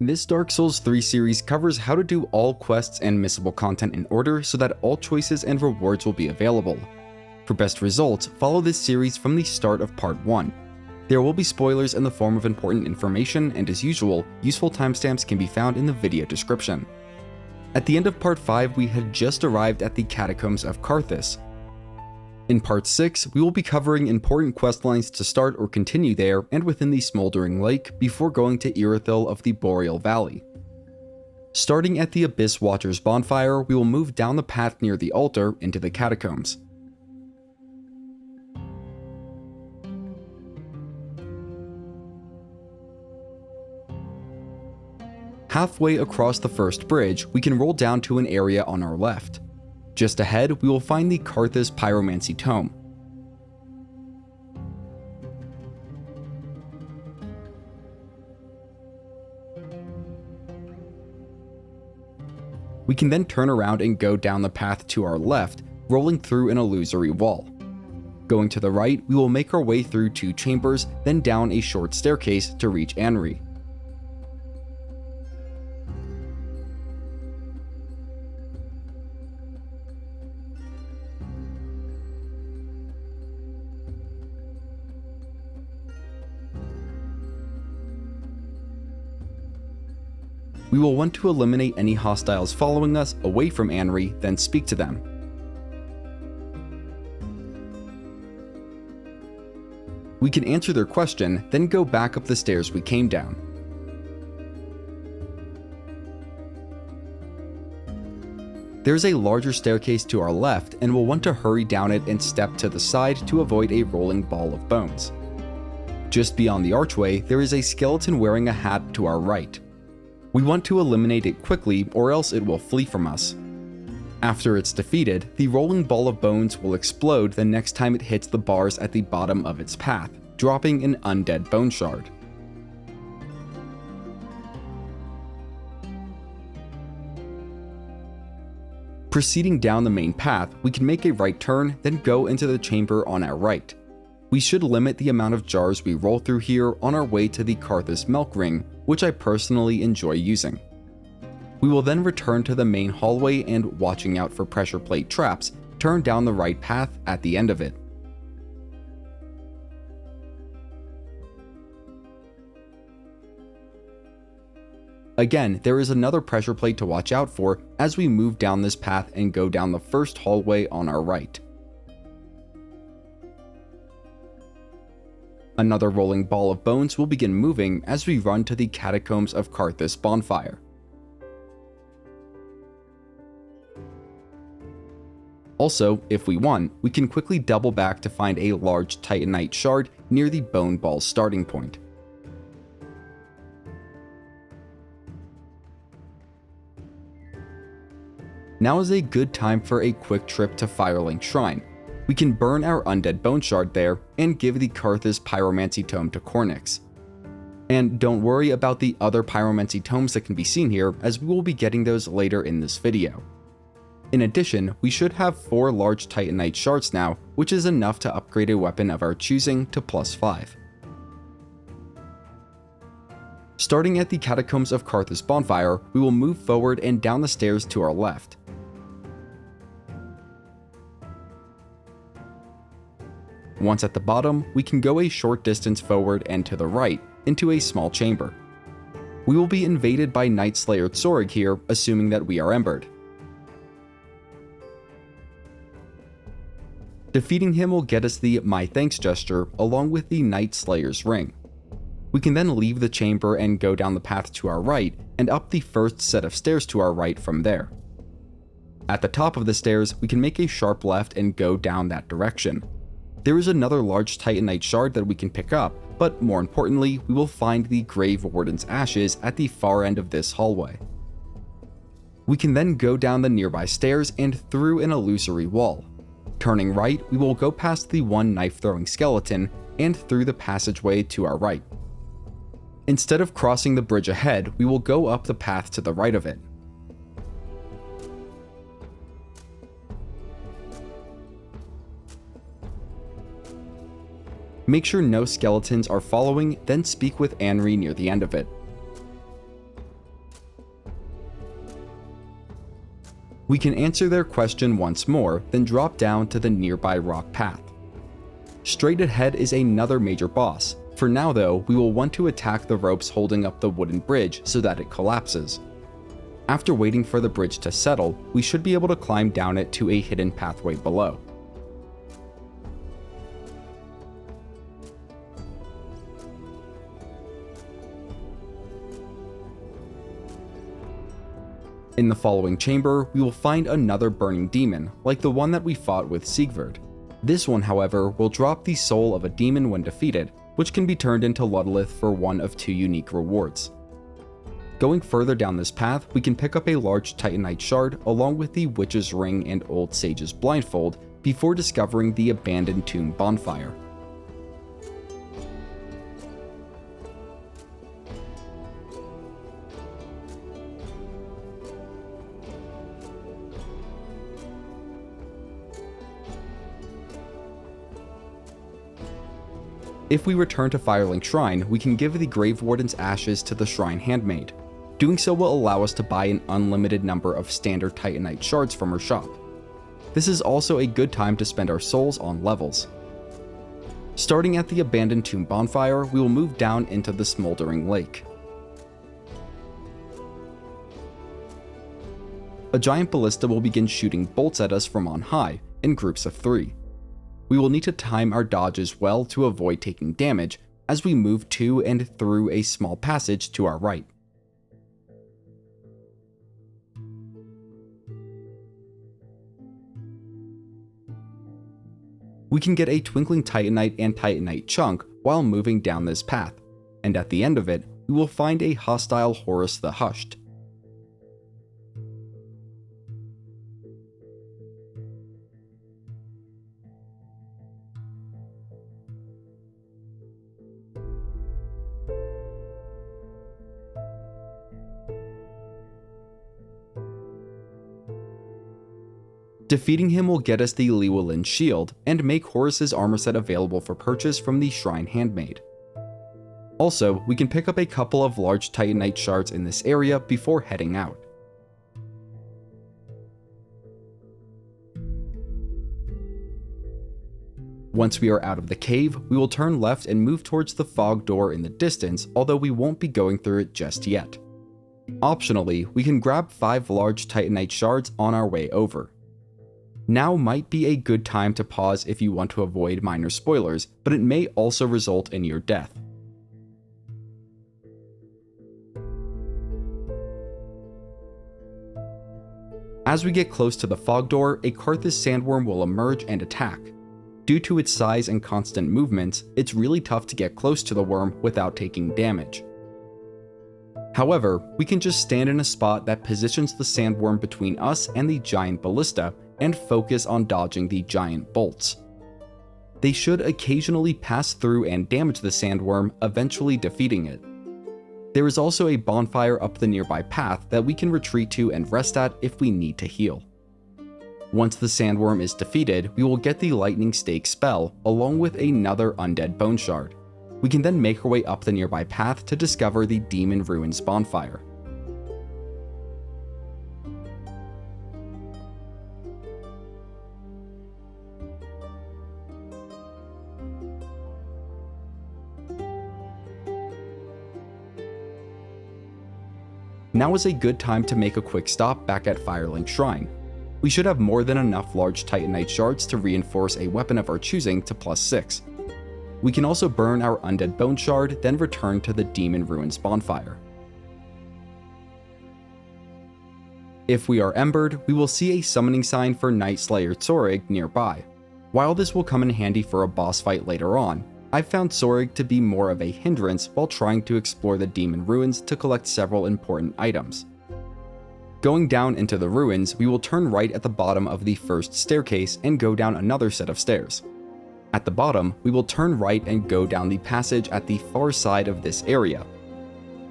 This Dark Souls 3 series covers how to do all quests and missable content in order so that all choices and rewards will be available. For best results, follow this series from the start of Part 1. There will be spoilers in the form of important information, and as usual, useful timestamps can be found in the video description. At the end of Part 5, we had just arrived at the Catacombs of Carthus. In Part 6, we will be covering important questlines to start or continue there and within the Smouldering Lake before going to Irithyll of the Boreal Valley. Starting at the Abyss Watcher's Bonfire, we will move down the path near the altar into the Catacombs. Halfway across the first bridge, we can roll down to an area on our left. Just ahead, we will find the Carthus Pyromancy Tome. We can then turn around and go down the path to our left, rolling through an illusory wall. Going to the right, we will make our way through 2 chambers, then down a short staircase to reach Anri. We will want to eliminate any hostiles following us away from Anri, then speak to them. We can answer their question, then go back up the stairs we came down. There's a larger staircase to our left, and we'll want to hurry down it and step to the side to avoid a rolling ball of bones. Just beyond the archway, there is a skeleton wearing a hat to our right. We want to eliminate it quickly or else it will flee from us. After it's defeated, the rolling ball of bones will explode the next time it hits the bars at the bottom of its path, dropping an undead bone shard. Proceeding down the main path, we can make a right turn, then go into the chamber on our right. We should limit the amount of jars we roll through here on our way to the Carthus Milkring, which I personally enjoy using. We will then return to the main hallway and, watching out for pressure plate traps, turn down the right path at the end of it. Again, there is another pressure plate to watch out for as we move down this path and go down the first hallway on our right. Another rolling ball of bones will begin moving as we run to the Catacombs of Carthus Bonfire. Also, if we want, we can quickly double back to find a large Titanite shard near the Bone Ball's starting point. Now is a good time for a quick trip to Firelink Shrine. We can burn our undead bone shard there and give the Carthus Pyromancy Tome to Cornyx. And don't worry about the other Pyromancy Tomes that can be seen here, as we will be getting those later in this video. In addition, we should have 4 large Titanite shards now, which is enough to upgrade a weapon of our choosing to +5. Starting at the Catacombs of Carthus Bonfire, we will move forward and down the stairs to our left. Once at the bottom, we can go a short distance forward and to the right, into a small chamber. We will be invaded by Night Slayer Tsorig here, assuming that we are embered. Defeating him will get us the My Thanks gesture, along with the Night Slayer's ring. We can then leave the chamber and go down the path to our right, and up the first set of stairs to our right from there. At the top of the stairs, we can make a sharp left and go down that direction. There is another large Titanite shard that we can pick up, but more importantly, we will find the Grave Warden's ashes at the far end of this hallway. We can then go down the nearby stairs and through an illusory wall. Turning right, we will go past the one knife-throwing skeleton and through the passageway to our right. Instead of crossing the bridge ahead, we will go up the path to the right of it. Make sure no skeletons are following, then speak with Anri near the end of it. We can answer their question once more, then drop down to the nearby rock path. Straight ahead is another major boss. For now though, we will want to attack the ropes holding up the wooden bridge so that it collapses. After waiting for the bridge to settle, we should be able to climb down it to a hidden pathway below. In the following chamber, we will find another burning demon, like the one that we fought with Siegvard. This one, however, will drop the soul of a demon when defeated, which can be turned into Llewellyn for one of 2 unique rewards. Going further down this path, we can pick up a large Titanite shard along with the Witch's Ring and Old Sage's Blindfold before discovering the abandoned tomb Bonfire. If we return to Firelink Shrine, we can give the Grave Warden's ashes to the Shrine Handmaid. Doing so will allow us to buy an unlimited number of standard Titanite shards from her shop. This is also a good time to spend our souls on levels. Starting at the abandoned tomb Bonfire, we will move down into the Smouldering Lake. A giant ballista will begin shooting bolts at us from on high, in groups of 3. We will need to time our dodges well to avoid taking damage as we move to and through a small passage to our right. We can get a Twinkling Titanite and Titanite chunk while moving down this path, and at the end of it, we will find a hostile Horace the Hushed. Defeating him will get us the Llewellyn shield and make Horace's armor set available for purchase from the Shrine Handmaid. Also, we can pick up a couple of large Titanite shards in this area before heading out. Once we are out of the cave, we will turn left and move towards the fog door in the distance, although we won't be going through it just yet. Optionally, we can grab 5 large Titanite shards on our way over. Now might be a good time to pause if you want to avoid minor spoilers, but it may also result in your death. As we get close to the fog door, a Carthus sandworm will emerge and attack. Due to its size and constant movements, it's really tough to get close to the worm without taking damage. However, we can just stand in a spot that positions the sandworm between us and the giant ballista and focus on dodging the giant bolts. They should occasionally pass through and damage the sandworm, eventually defeating it. There is also a bonfire up the nearby path that we can retreat to and rest at if we need to heal. Once the sandworm is defeated, we will get the lightning stake spell along with another undead bone shard. We can then make our way up the nearby path to discover the Demon Ruins bonfire. Now is a good time to make a quick stop back at Firelink Shrine. We should have more than enough large Titanite shards to reinforce a weapon of our choosing to +6. We can also burn our Undead Bone Shard, then return to the Demon Ruins bonfire. If we are embered, we will see a summoning sign for Night Slayer Tsorig nearby. While this will come in handy for a boss fight later on, I've found Tsorig to be more of a hindrance while trying to explore the Demon Ruins to collect several important items. Going down into the ruins, we will turn right at the bottom of the first staircase and go down another set of stairs. At the bottom, we will turn right and go down the passage at the far side of this area.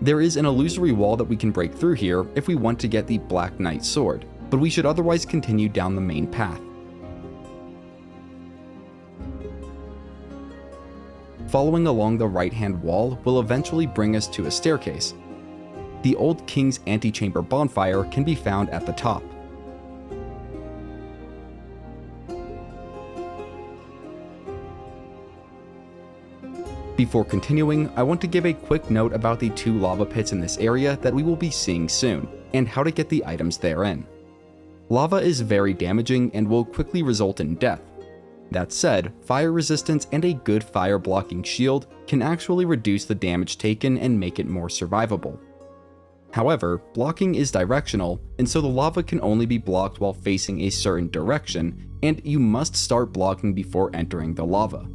There is an illusory wall that we can break through here if we want to get the Black Knight sword, but we should otherwise continue down the main path. Following along the right-hand wall will eventually bring us to a staircase. The Old King's Antechamber bonfire can be found at the top. Before continuing, I want to give a quick note about the 2 lava pits in this area that we will be seeing soon, and how to get the items therein. Lava is very damaging and will quickly result in death. That said, fire resistance and a good fire blocking shield can actually reduce the damage taken and make it more survivable. However, blocking is directional, and so the lava can only be blocked while facing a certain direction, and you must start blocking before entering the lava.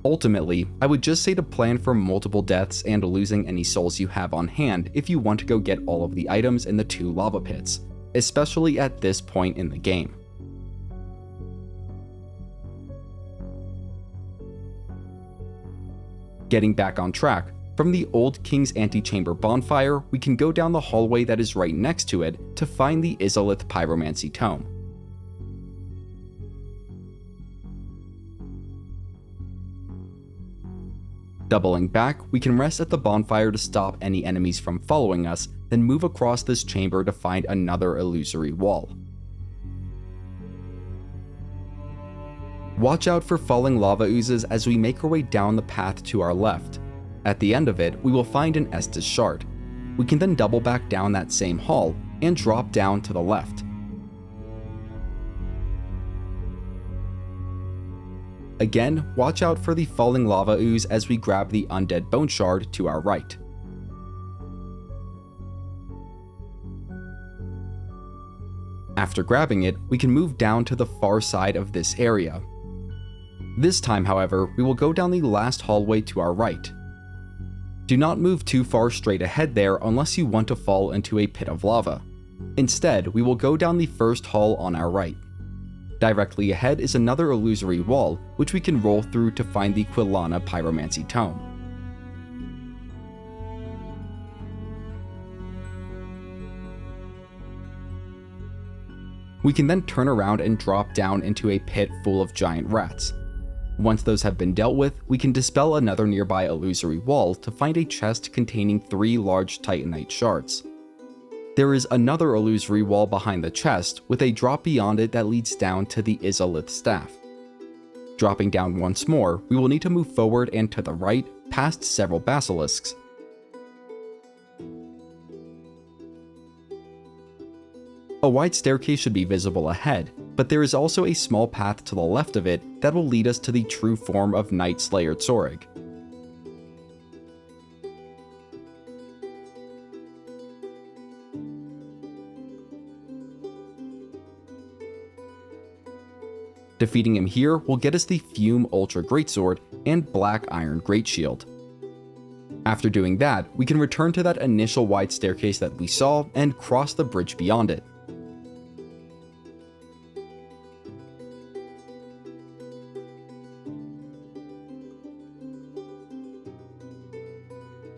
Ultimately, I would just say to plan for multiple deaths and losing any souls you have on hand if you want to go get all of the items in the 2 lava pits, especially at this point in the game. Getting back on track, from the Old King's Antechamber Bonfire, we can go down the hallway that is right next to it to find the Izalith Pyromancy Tome. Doubling back, we can rest at the bonfire to stop any enemies from following us, then move across this chamber to find another illusory wall. Watch out for falling lava oozes as we make our way down the path to our left. At the end of it, we will find an Estus shard. We can then double back down that same hall and drop down to the left. Again, watch out for the falling lava ooze as we grab the Undead bone shard to our right. After grabbing it, we can move down to the far side of this area. This time, however, we will go down the last hallway to our right. Do not move too far straight ahead there unless you want to fall into a pit of lava. Instead, we will go down the first hall on our right. Directly ahead is another illusory wall, which we can roll through to find the Quelana Pyromancy Tome. We can then turn around and drop down into a pit full of giant rats. Once those have been dealt with, we can dispel another nearby illusory wall to find a chest containing 3 large titanite shards. There is another illusory wall behind the chest with a drop beyond it that leads down to the Izalith staff. Dropping down once more, we will need to move forward and to the right, past several basilisks. A wide staircase should be visible ahead, but there is also a small path to the left of it that will lead us to the true form of Night Slayer Tsorig. Defeating him here will get us the Fume Ultra Greatsword and Black Iron Greatshield. After doing that, we can return to that initial wide staircase that we saw and cross the bridge beyond it.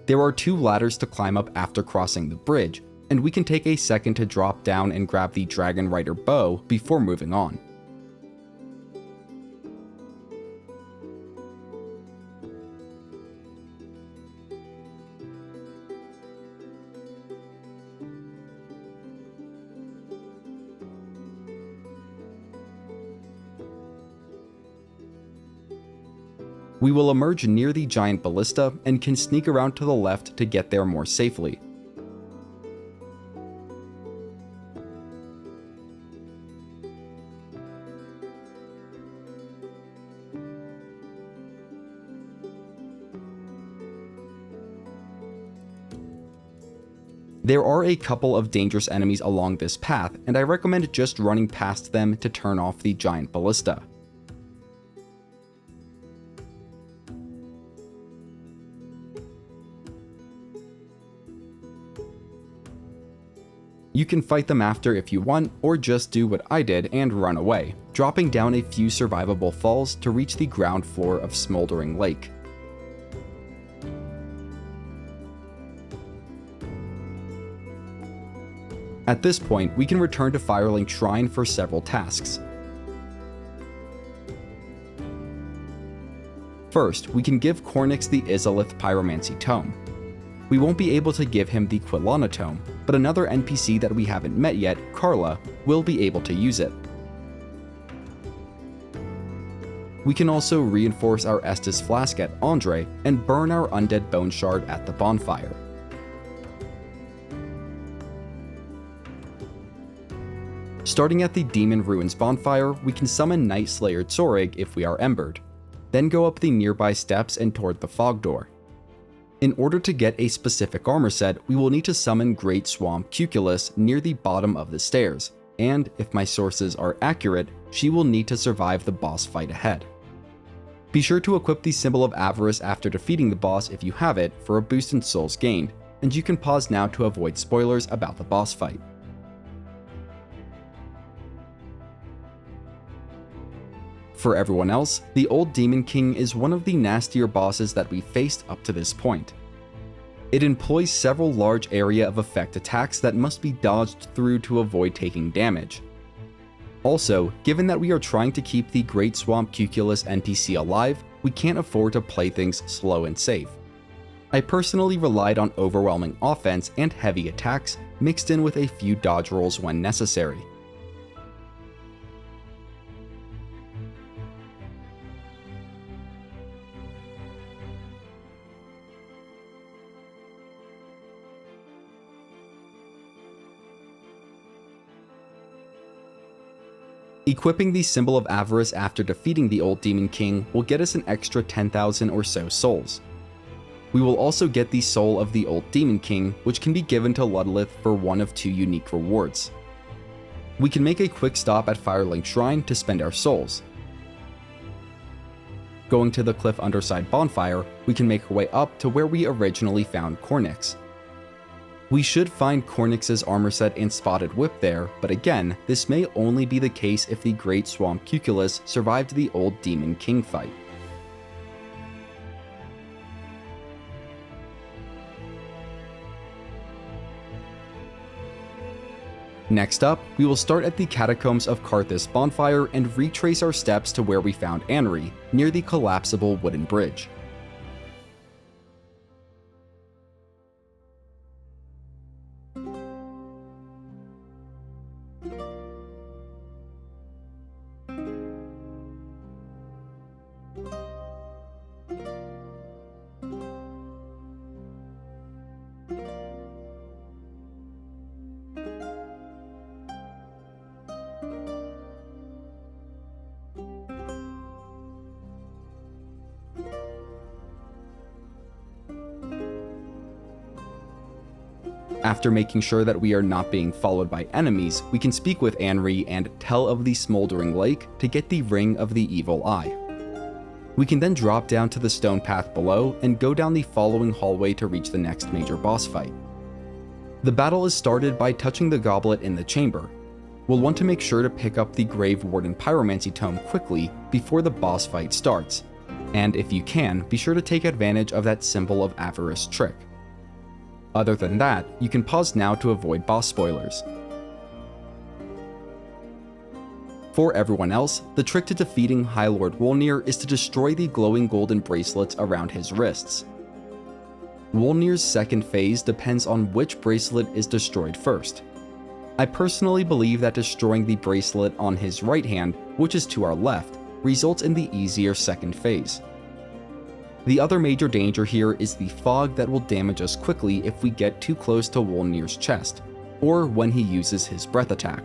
There are 2 ladders to climb up after crossing the bridge, and we can take a second to drop down and grab the Dragon Rider bow before moving on. We will emerge near the giant Ballista and can sneak around to the left to get there more safely. There are a couple of dangerous enemies along this path, and I recommend just running past them to turn off the giant Ballista. You can fight them after if you want, or just do what I did and run away, dropping down a few survivable falls to reach the ground floor of Smouldering Lake. At this point, we can return to Firelink Shrine for several tasks. First, we can give Cornyx the Izalith Pyromancy Tome. We won't be able to give him the Quelana Tome, but another NPC that we haven't met yet, Carla, will be able to use it. We can also reinforce our Estus flask at Anri and burn our undead bone shard at the bonfire. Starting at the Demon Ruins bonfire, we can summon Night Slayer Tsorig if we are embered, then go up the nearby steps and toward the fog door. In order to get a specific armor set, we will need to summon Great Swamp Cuculus near the bottom of the stairs, and if my sources are accurate, she will need to survive the boss fight ahead. Be sure to equip the Symbol of Avarice after defeating the boss if you have it for a boost in souls gained, and you can pause now to avoid spoilers about the boss fight. For everyone else, the Old Demon King is one of the nastier bosses that we faced up to this point. It employs several large area of effect attacks that must be dodged through to avoid taking damage. Also, given that we are trying to keep the Great Swamp Cuculus NPC alive, we can't afford to play things slow and safe. I personally relied on overwhelming offense and heavy attacks, mixed in with a few dodge rolls when necessary. Equipping the Symbol of Avarice after defeating the Old Demon King will get us an extra 10,000 or so souls. We will also get the Soul of the Old Demon King, which can be given to Llewellyn for one of 2 unique rewards. We can make a quick stop at Firelink Shrine to spend our souls. Going to the cliff underside bonfire, we can make our way up to where we originally found Cornyx. We should find Cornyx's armor set and spotted whip there, but again, this may only be the case if the Great Swamp Cuculus survived the Old Demon King fight. Next up, we will start at the Catacombs of Carthus bonfire and retrace our steps to where we found Anri, near the collapsible wooden bridge. After making sure that we are not being followed by enemies, we can speak with Anri and tell of the Smouldering Lake to get the Ring of the Evil Eye. We can then drop down to the stone path below and go down the following hallway to reach the next major boss fight. The battle is started by touching the goblet in the chamber. We'll want to make sure to pick up the Grave Warden Pyromancy Tome quickly before the boss fight starts, and if you can, be sure to take advantage of that Symbol of Avarice trick. Other than that, you can pause now to avoid boss spoilers. For everyone else, the trick to defeating High Lord Wolnir is to destroy the glowing golden bracelets around his wrists. Wolnir's second phase depends on which bracelet is destroyed first. I personally believe that destroying the bracelet on his right hand, which is to our left, results in the easier second phase. The other major danger here is the fog that will damage us quickly if we get too close to Wolnir's chest, or when he uses his breath attack.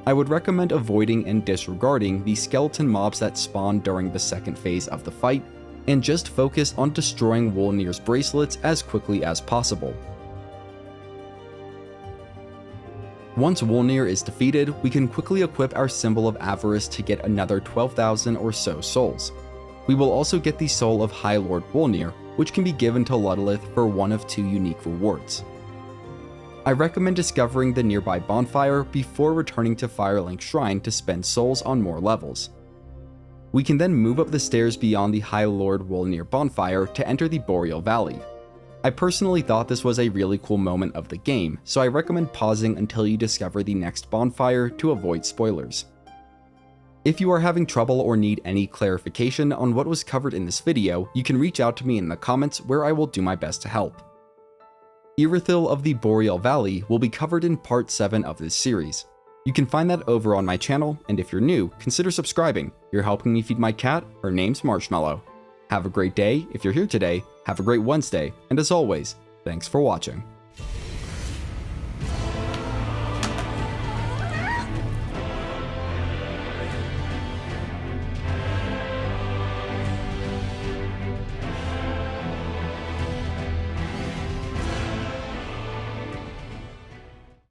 I would recommend avoiding and disregarding the skeleton mobs that spawn during the second phase of the fight, and just focus on destroying Wolnir's bracelets as quickly as possible. Once Wolnir is defeated, we can quickly equip our Symbol of Avarice to get another 12,000 or so souls. We will also get the Soul of High Lord Wolnir, which can be given to Llewellyn for one of 2 unique rewards. I recommend discovering the nearby bonfire before returning to Firelink Shrine to spend souls on more levels. We can then move up the stairs beyond the High Lord Wolnir bonfire to enter the Boreal Valley. I personally thought this was a really cool moment of the game, so I recommend pausing until you discover the next bonfire to avoid spoilers. If you are having trouble or need any clarification on what was covered in this video, you can reach out to me in the comments where I will do my best to help. Irithyll of the Boreal Valley will be covered in part 7 of this series. You can find that over on my channel, and if you're new, consider subscribing. You're helping me feed my cat, her name's Marshmallow. Have a great day if you're here today, have a great Wednesday, and as always, thanks for watching.